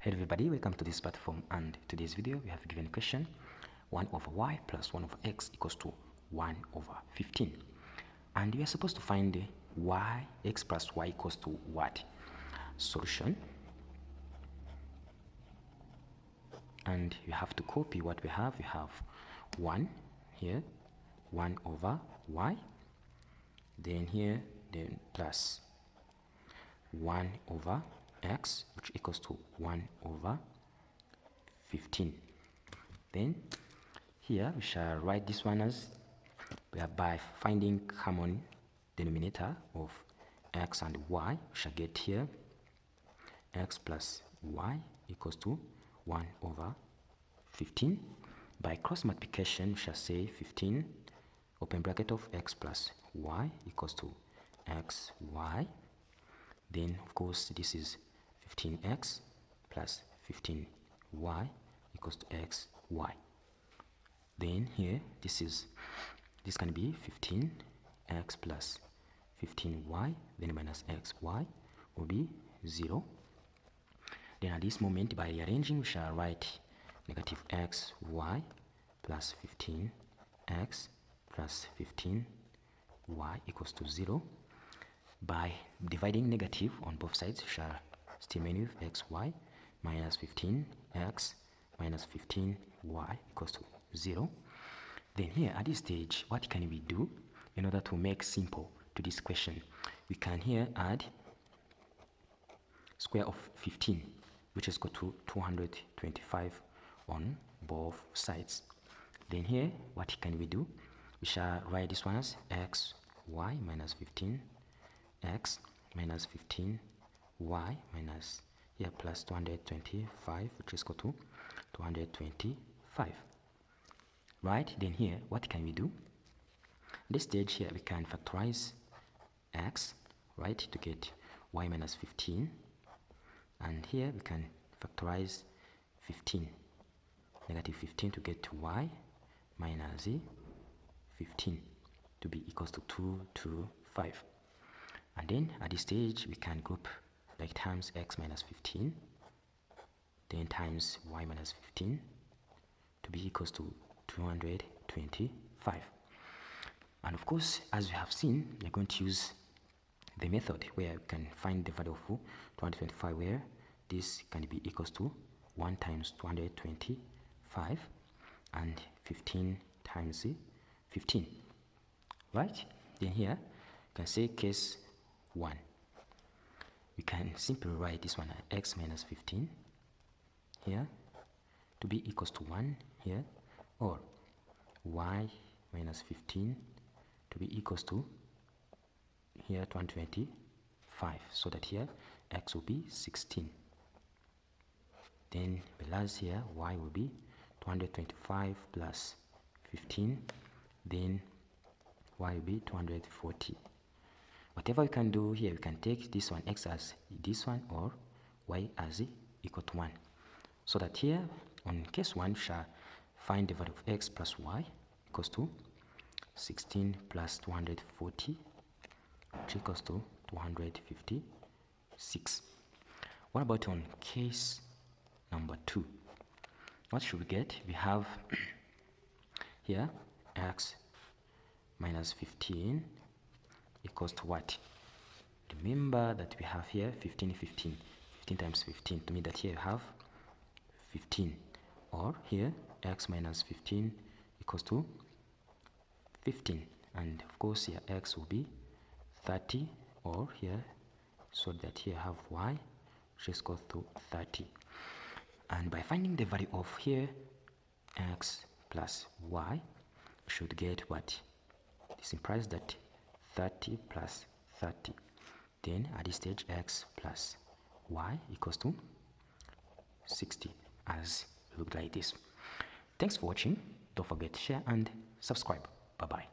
Hello everybody, welcome to this platform, and today's video we have a given question 1 over y plus 1 over x equals to 1 over 15, and we are supposed to find y, x plus y equals to what? Solution. And you have to copy what we have. We have 1 here, 1 over y, then here, then plus 1 over x, which equals to 1 over 15. Then here we shall write this one as by finding common denominator of x and y. We shall get here x plus y equals to 1 over 15. By cross multiplication, we shall say 15 open bracket of x plus y equals to xy. Then of course this is 15x plus 15y equals to xy. Then here this can be 15x plus 15y, then minus xy will be 0. Then at this moment, by rearranging, we shall write negative xy plus 15x plus 15y equals to 0. By dividing negative on both sides, we shall still remain with xy minus 15x minus 15y equals to 0. Then here at this stage, what can we do in order to make simple to this question? We can here add square of 15, which is equal to 225 on both sides. Then here, what can we do? We shall write this one as xy minus 15x minus 15y minus here plus 225, which is equal to 225. Right? Then here, what can we do? This stage here, we can factorize x, right, to get y minus 15. And here we can factorize 15, negative 15 to get y minus 15 to be equals to 225. And then at this stage we can group like times x minus 15, then times y minus 15 to be equals to 225. And of course, as we have seen, we're going to use the method where we can find the value of 225, where this can be equals to 1 times 225 and 15 times 15. Right? Then here you can say case 1. We can simply write this one as x minus 15 here to be equals to 1 here, or y minus 15 to be equals to here 225, so that here x will be 16. Then below here y will be 225 plus 15, then y will be 240. Whatever we can do here, we can take this one x as this one or y as equal to 1, so that here on case 1 we shall find the value of x plus y equals to 16 plus 240, which equals to 256. What about on case number 2? What should we get? We have here x minus 15 equals to what? Remember that we have here 15 times 15, to mean that here you have 15, or here x minus 15 equals to 15, and of course here x will be 30, or here, so that here I have y which is equal to 30. And by finding the value of here x plus y, we should get what? This implies that 30 plus 30. Then at this stage x plus y equals to 60, as looked like this. Thanks for watching. Don't forget to share and subscribe. Bye bye.